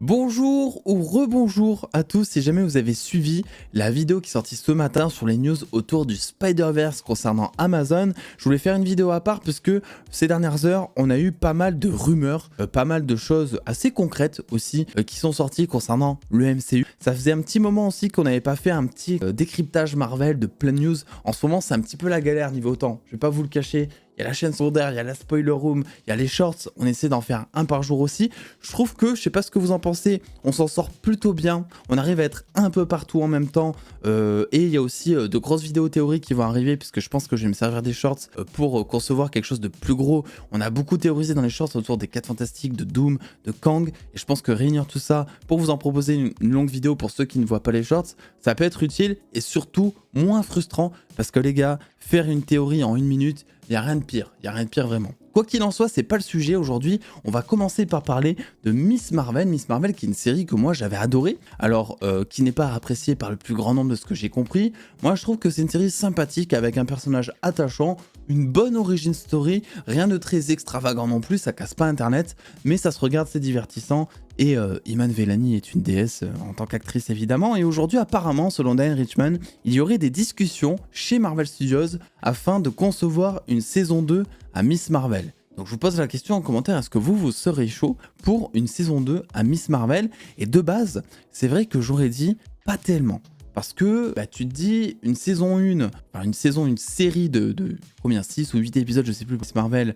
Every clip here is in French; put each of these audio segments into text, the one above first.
Bonjour ou rebonjour à tous, si jamais vous avez suivi la vidéo qui est sortie ce matin sur les news autour du Spider-Verse concernant Amazon. Je voulais faire une vidéo à part parce que ces dernières heures, on a eu pas mal de rumeurs, pas mal de choses assez concrètes aussi qui sont sorties concernant le MCU. Ça faisait un petit moment aussi qu'on n'avait pas fait un petit décryptage Marvel de plein de news. En ce moment, c'est un petit peu la galère niveau temps, je vais pas vous le cacher. Il y a la chaîne secondaire, il y a la spoiler room, il y a les shorts, on essaie d'en faire un par jour aussi. Je trouve que, je sais pas ce que vous en pensez, on s'en sort plutôt bien, on arrive à être un peu partout en même temps, et il y a aussi de grosses vidéos théoriques qui vont arriver, puisque je pense que je vais me servir des shorts pour concevoir quelque chose de plus gros. On a beaucoup théorisé dans les shorts autour des 4 Fantastiques, de Doom, de Kang, et je pense que réunir tout ça pour vous en proposer une longue vidéo pour ceux qui ne voient pas les shorts, ça peut être utile, et surtout moins frustrant, parce que les gars, faire une théorie en 1 minute, il n'y a rien de pire, il n'y a rien de pire vraiment. Quoi qu'il en soit, c'est pas le sujet aujourd'hui. On va commencer par parler de Miss Marvel. Miss Marvel qui est une série que moi j'avais adorée, alors qui n'est pas appréciée par le plus grand nombre de ce que j'ai compris. Moi je trouve que c'est une série sympathique avec un personnage attachant, une bonne origin story, rien de très extravagant non plus, ça casse pas internet, mais ça se regarde, c'est divertissant. Et Iman Vellani est une déesse en tant qu'actrice évidemment, et aujourd'hui apparemment, selon Dan Richman, il y aurait des discussions chez Marvel Studios afin de concevoir une saison 2 à Miss Marvel. Donc je vous pose la question en commentaire, est-ce que vous serez chaud pour une saison 2 à Miss Marvel? Et de base, c'est vrai que j'aurais dit pas tellement. Parce que tu te dis une saison 1, enfin une série de combien, 6 ou 8 épisodes, je sais plus, Miss Marvel,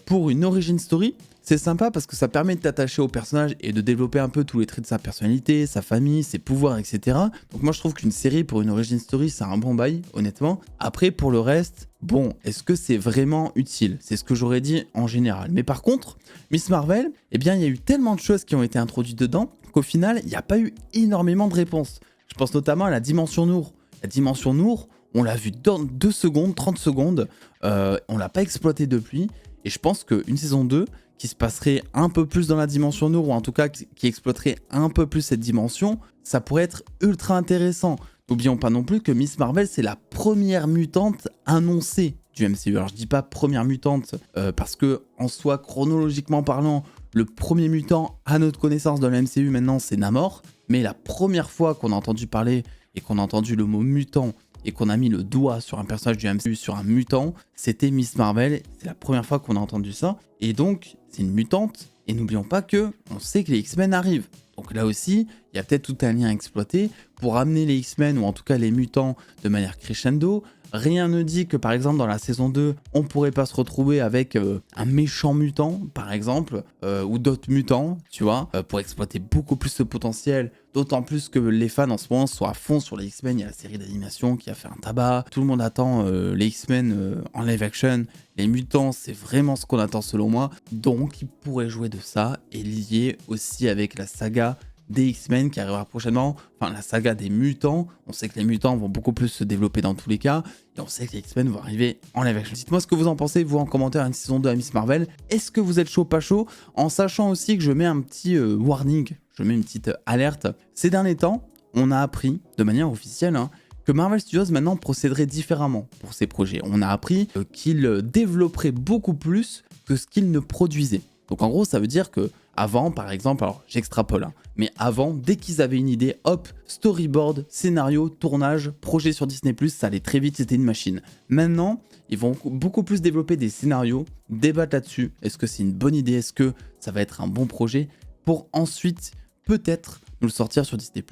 pour une origin story, c'est sympa parce que ça permet de t'attacher au personnage et de développer un peu tous les traits de sa personnalité, sa famille, ses pouvoirs, etc. Donc moi je trouve qu'une série pour une origin story, c'est un bon bail, honnêtement. Après pour le reste, bon, est-ce que c'est vraiment utile? C'est ce que j'aurais dit en général. Mais par contre, Miss Marvel, eh bien il y a eu tellement de choses qui ont été introduites dedans qu'au final, il n'y a pas eu énormément de réponses. Je pense notamment à la dimension Nour. La dimension Nour, on l'a vue dans 2 secondes, 30 secondes, on l'a pas exploité depuis, et je pense qu'une saison 2 qui se passerait un peu plus dans la dimension Nour, ou en tout cas qui exploiterait un peu plus cette dimension, ça pourrait être ultra intéressant. N'oublions pas non plus que Miss Marvel, c'est la première mutante annoncée du MCU. Alors je dis pas première mutante, parce que en soi, chronologiquement parlant, le premier mutant à notre connaissance dans le MCU maintenant, c'est Namor. Mais la première fois qu'on a entendu parler et qu'on a entendu le mot mutant et qu'on a mis le doigt sur un personnage du MCU, sur un mutant, c'était Miss Marvel. C'est la première fois qu'on a entendu ça. Et donc, c'est une mutante. Et n'oublions pas que on sait que les X-Men arrivent. Donc là aussi, il y a peut-être tout un lien à exploiter pour amener les X-Men, ou en tout cas les mutants, de manière crescendo. Rien ne dit que par exemple dans la saison 2, on pourrait pas se retrouver avec un méchant mutant par exemple, ou d'autres mutants, tu vois, pour exploiter beaucoup plus ce potentiel, d'autant plus que les fans en ce moment sont à fond sur les X-Men. Il y a la série d'animation qui a fait un tabac, tout le monde attend les X-Men en live action, les mutants c'est vraiment ce qu'on attend selon moi, donc ils pourraient jouer de ça et lier aussi avec la saga des X-Men qui arrivera prochainement, enfin la saga des mutants. On sait que les mutants vont beaucoup plus se développer dans tous les cas, et on sait que les X-Men vont arriver en live action. Dites-moi ce que vous en pensez, vous en commentaire, une saison 2 à Miss Marvel. Est-ce que vous êtes chaud, pas chaud? En sachant aussi que je mets un petit warning, je mets une petite alerte. Ces derniers temps, on a appris, de manière officielle, que Marvel Studios maintenant procéderait différemment pour ses projets. On a appris qu'ils développeraient beaucoup plus que ce qu'ils ne produisaient. Donc en gros, ça veut dire que avant, par exemple, alors j'extrapole, mais avant, dès qu'ils avaient une idée, hop, storyboard, scénario, tournage, projet sur Disney+, ça allait très vite, c'était une machine. Maintenant, ils vont beaucoup plus développer des scénarios, débattre là-dessus. Est-ce que c'est une bonne idée? Est-ce que ça va être un bon projet? Pour ensuite, peut-être, nous le sortir sur Disney+,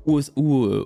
ou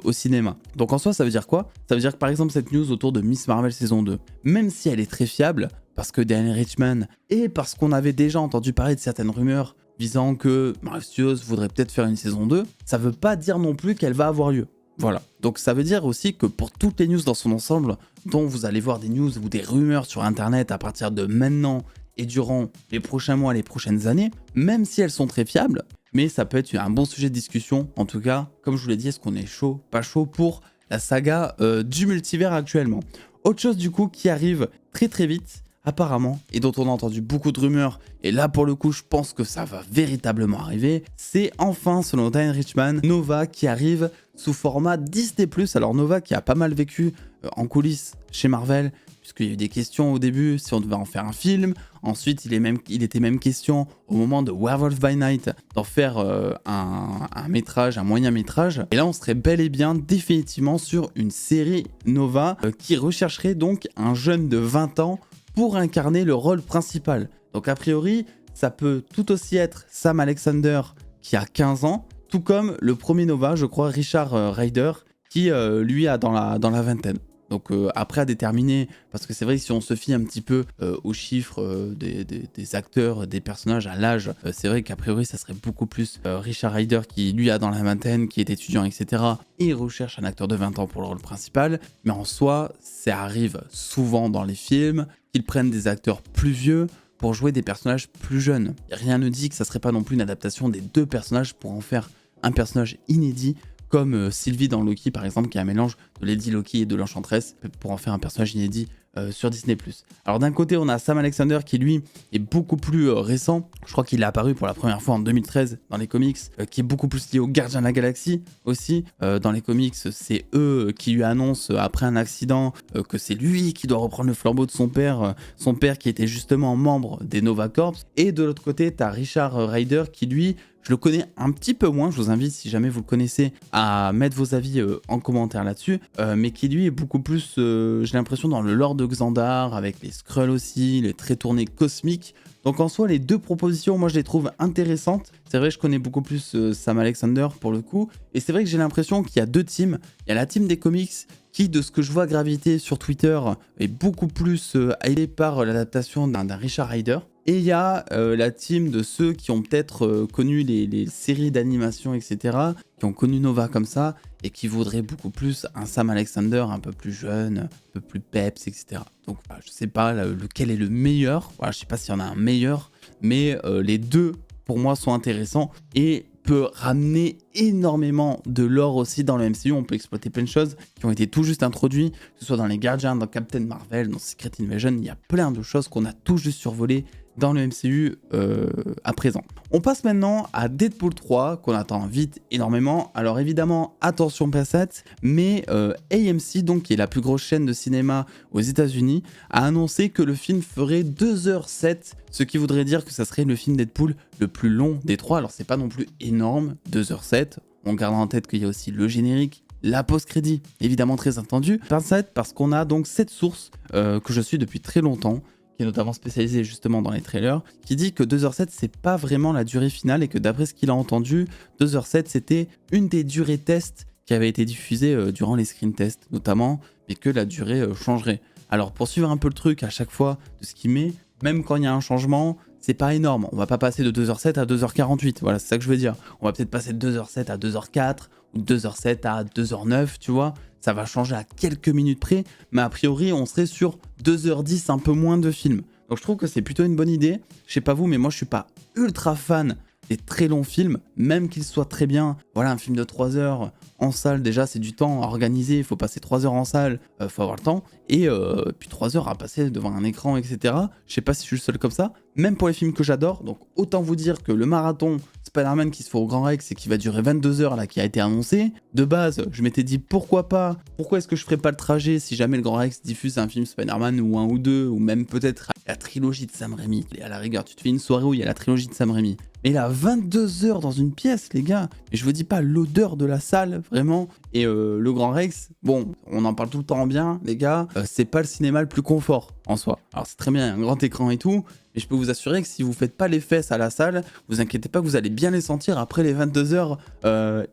au cinéma. Donc en soi, ça veut dire quoi? Ça veut dire que par exemple, cette news autour de Miss Marvel saison 2, même si elle est très fiable, parce que Dan Richman, et parce qu'on avait déjà entendu parler de certaines rumeurs visant que Marvel Studios voudrait peut-être faire une saison 2, ça veut pas dire non plus qu'elle va avoir lieu. Voilà. Donc ça veut dire aussi que pour toutes les news dans son ensemble, dont vous allez voir des news ou des rumeurs sur internet à partir de maintenant et durant les prochains mois, les prochaines années, même si elles sont très fiables, mais ça peut être un bon sujet de discussion. En tout cas, comme je vous l'ai dit, est-ce qu'on est chaud, pas chaud pour la saga du multivers actuellement? Autre chose du coup qui arrive très très vite, apparemment, et dont on a entendu beaucoup de rumeurs, et là pour le coup je pense que ça va véritablement arriver, c'est enfin, selon Diane Richman, Nova qui arrive sous format Disney+. Alors Nova qui a pas mal vécu en coulisses chez Marvel, puisqu'il y a eu des questions au début si on devait en faire un film. Ensuite, il était même question au moment de Werewolf by Night d'en faire un métrage, un moyen métrage. Et là, on serait bel et bien définitivement sur une série Nova qui rechercherait donc un jeune de 20 ans pour incarner le rôle principal. Donc a priori, ça peut tout aussi être Sam Alexander qui a 15 ans, tout comme le premier Nova, je crois, Richard Rider, qui lui a dans la vingtaine. Donc après à déterminer, parce que c'est vrai que si on se fie un petit peu aux chiffres des acteurs, des personnages à l'âge, c'est vrai qu'a priori ça serait beaucoup plus Richard Rider qui lui a dans la vingtaine, qui est étudiant, etc. Et recherche un acteur de 20 ans pour le rôle principal. Mais en soi, ça arrive souvent dans les films qu'ils prennent des acteurs plus vieux pour jouer des personnages plus jeunes. Rien ne dit que ça serait pas non plus une adaptation des deux personnages pour en faire un personnage inédit, comme Sylvie dans Loki par exemple, qui est un mélange de Lady Loki et de l'Enchantress pour en faire un personnage inédit sur Disney+. Alors d'un côté on a Sam Alexander qui lui est beaucoup plus récent, je crois qu'il est apparu pour la première fois en 2013 dans les comics, qui est beaucoup plus lié aux Gardiens de la Galaxie aussi. Dans les comics c'est eux qui lui annoncent après un accident que c'est lui qui doit reprendre le flambeau de son père qui était justement membre des Nova Corps. Et de l'autre côté t'as Richard Rider qui lui, je le connais un petit peu moins, je vous invite si jamais vous le connaissez à mettre vos avis en commentaire là-dessus, mais qui lui est beaucoup plus, j'ai l'impression, dans le lore de Xandar, avec les Skrulls aussi, les traits tournés cosmiques. Donc en soi, les deux propositions, moi je les trouve intéressantes. C'est vrai, je connais beaucoup plus Sam Alexander pour le coup, et c'est vrai que j'ai l'impression qu'il y a deux teams. Il y a la team des comics qui, de ce que je vois graviter sur Twitter, est beaucoup plus hypée par l'adaptation d'un Richard Rider. Et il y a la team de ceux qui ont peut-être connu les séries d'animation, etc., qui ont connu Nova comme ça, et qui voudraient beaucoup plus un Sam Alexander un peu plus jeune, un peu plus peps, etc. Donc je sais pas lequel est le meilleur, voilà, je sais pas s'il y en a un meilleur, mais les deux, pour moi, sont intéressants, et peut ramener énormément de lore aussi dans le MCU. On peut exploiter plein de choses qui ont été tout juste introduites, que ce soit dans les Gardiens, dans Captain Marvel, dans Secret Invasion. Il y a plein de choses qu'on a tout juste survolées dans le MCU à présent. On passe maintenant à Deadpool 3 qu'on attend vite énormément. Alors évidemment, attention P7, mais AMC, donc qui est la plus grosse chaîne de cinéma aux États-Unis, a annoncé que le film ferait 2h07, ce qui voudrait dire que ça serait le film Deadpool le plus long des trois. Alors c'est pas non plus énorme, 2h07. On garde en tête qu'il y a aussi le générique, la post-crédit, évidemment très attendu. Parce qu'on a donc cette source que je suis depuis très longtemps, qui est notamment spécialisé justement dans les trailers, qui dit que 2h07 c'est pas vraiment la durée finale et que d'après ce qu'il a entendu, 2h07 c'était une des durées tests qui avait été diffusée durant les screen tests notamment, mais que la durée changerait. Alors pour suivre un peu le truc à chaque fois de ce qu'il met, même quand il y a un changement, c'est pas énorme. On va pas passer de 2h07 à 2h48, voilà, c'est ça que je veux dire. On va peut-être passer de 2h07 à 2h04 ou de 2h07 à 2h09, tu vois. Ça va changer à quelques minutes près, mais a priori, on serait sur 2h10, un peu moins de film. Donc je trouve que c'est plutôt une bonne idée. Je sais pas vous, mais moi je suis pas ultra fan des très longs films, même qu'ils soient très bien. Voilà, un film de 3 heures en salle, déjà c'est du temps à organiser, il faut passer 3 heures en salle, faut avoir le temps, et puis 3 heures à passer devant un écran, etc. Je sais pas si je suis le seul comme ça, même pour les films que j'adore, donc autant vous dire que le marathon Spider-Man qui se fait au Grand Rex et qui va durer 22 heures là, qui a été annoncé, de base, je m'étais dit pourquoi est-ce que je ferais pas le trajet si jamais le Grand Rex diffuse un film Spider-Man ou un ou deux, ou même peut-être la trilogie de Sam Raimi, et à la rigueur, tu te fais une soirée où il y a la trilogie de Sam Raimi. Mais là, 22 heures dans une pièce, les gars. Et je vous dis pas l'odeur de la salle, vraiment. Et le Grand Rex, bon, on en parle tout le temps en bien, les gars. C'est pas le cinéma le plus confort en soi. Alors c'est très bien, il y a un grand écran et tout. Mais je peux vous assurer que si vous faites pas les fesses à la salle, vous inquiétez pas que vous allez bien les sentir après les 22 heures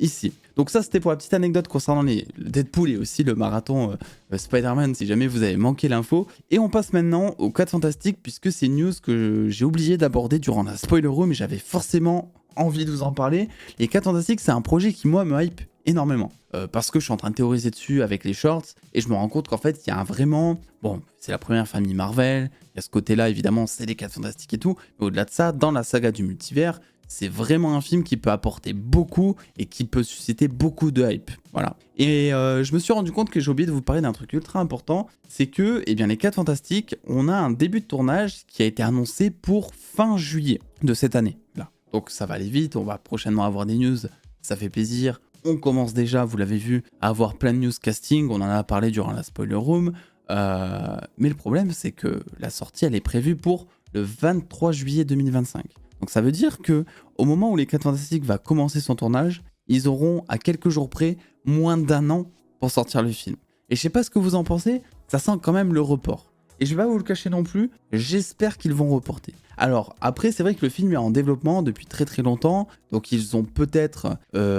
ici. Donc ça, c'était pour la petite anecdote concernant les Deadpool et aussi le marathon Spider-Man, si jamais vous avez manqué l'info. Et on passe maintenant aux 4 Fantastiques, puisque c'est une news que j'ai oublié d'aborder durant la spoiler room, mais j'avais forcément envie de vous en parler. Les 4 Fantastiques, c'est un projet qui, moi, me hype énormément. Parce que je suis en train de théoriser dessus avec les shorts, et je me rends compte qu'en fait, il y a un vraiment... Bon, c'est la première famille Marvel, il y a ce côté-là, évidemment, c'est les 4 Fantastiques et tout, mais au-delà de ça, dans la saga du multivers, c'est vraiment un film qui peut apporter beaucoup et qui peut susciter beaucoup de hype. Voilà. Et je me suis rendu compte que j'ai oublié de vous parler d'un truc ultra important, c'est que eh bien, les 4 Fantastiques, on a un début de tournage qui a été annoncé pour fin juillet de cette année. Là. Donc ça va aller vite, on va prochainement avoir des news, ça fait plaisir. On commence déjà, vous l'avez vu, à avoir plein de news casting, on en a parlé durant la spoiler room. Mais le problème, c'est que la sortie, elle est prévue pour le 23 juillet 2025. Donc ça veut dire que au moment où les 4 Fantastiques va commencer son tournage, ils auront à quelques jours près moins d'1 an pour sortir le film. Et je sais pas ce que vous en pensez, ça sent quand même le report. Et je vais pas vous le cacher non plus, j'espère qu'ils vont reporter. Alors après, c'est vrai que le film est en développement depuis très très longtemps, donc ils ont peut-être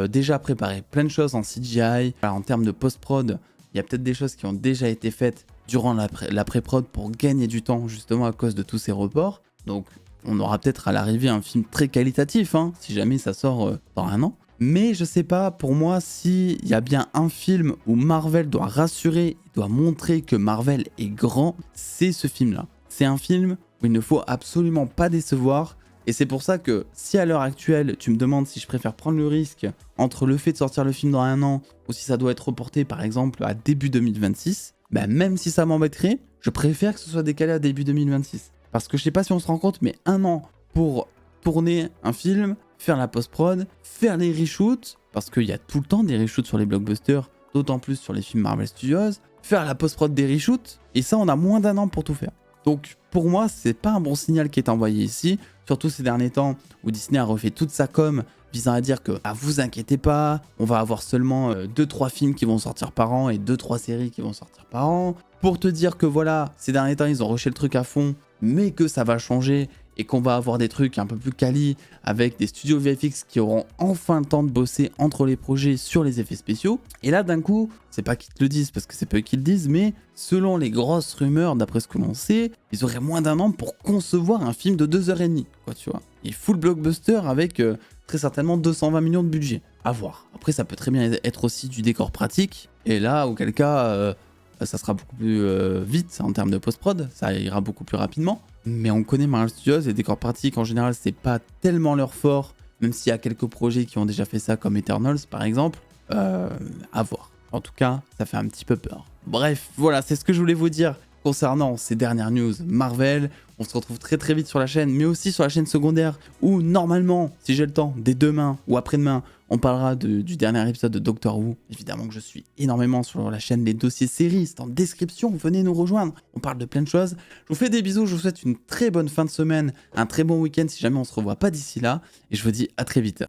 déjà préparé plein de choses en CGI. Alors, en termes de post-prod, il y a peut-être des choses qui ont déjà été faites durant la pré-prod pour gagner du temps justement à cause de tous ces reports. Donc on aura peut-être à l'arrivée un film très qualitatif, hein, si jamais ça sort dans 1 an. Mais je sais pas, pour moi, s'il y a bien un film où Marvel doit rassurer, doit montrer que Marvel est grand, c'est ce film-là. C'est un film où il ne faut absolument pas décevoir. Et c'est pour ça que si à l'heure actuelle, tu me demandes si je préfère prendre le risque entre le fait de sortir le film dans 1 an ou si ça doit être reporté par exemple à début 2026, bah même si ça m'embêterait, je préfère que ce soit décalé à début 2026. Parce que je sais pas si on se rend compte, mais 1 an pour tourner un film, faire la post-prod, faire les reshoots, parce qu'il y a tout le temps des reshoots sur les blockbusters, d'autant plus sur les films Marvel Studios, faire la post-prod des reshoots, et ça on a moins d'1 an pour tout faire. Donc pour moi, c'est pas un bon signal qui est envoyé ici, surtout ces derniers temps où Disney a refait toute sa com visant à dire que vous inquiétez pas, on va avoir seulement 2-3 films qui vont sortir par an et 2-3 séries qui vont sortir par an. Pour te dire que voilà, ces derniers temps ils ont rushé le truc à fond, mais que ça va changer et qu'on va avoir des trucs un peu plus quali avec des studios VFX qui auront enfin le temps de bosser entre les projets sur les effets spéciaux. Et là d'un coup, c'est pas qu'ils te le disent parce que c'est pas eux qui le disent, mais selon les grosses rumeurs, d'après ce que l'on sait, ils auraient moins d'1 an pour concevoir un film de 2h30, quoi, tu vois. Et full blockbuster avec très certainement 220 millions de budget. À voir. Après, ça peut très bien être aussi du décor pratique. Et là, auquel cas, ça sera beaucoup plus vite en termes de post-prod. Ça ira beaucoup plus rapidement. Mais on connaît Marvel Studios, les décors pratiques en général, c'est pas tellement leur fort. Même s'il y a quelques projets qui ont déjà fait ça, comme Eternals par exemple. À voir. En tout cas, ça fait un petit peu peur. Bref, voilà, c'est ce que je voulais vous dire concernant ces dernières news Marvel. On se retrouve très très vite sur la chaîne, mais aussi sur la chaîne secondaire où normalement, si j'ai le temps, dès demain ou après-demain, on parlera du dernier épisode de Doctor Who. Évidemment que je suis énormément sur la chaîne des dossiers séries, c'est en description, venez nous rejoindre. On parle de plein de choses. Je vous fais des bisous, je vous souhaite une très bonne fin de semaine, un très bon week-end si jamais on se revoit pas d'ici là, et je vous dis à très vite.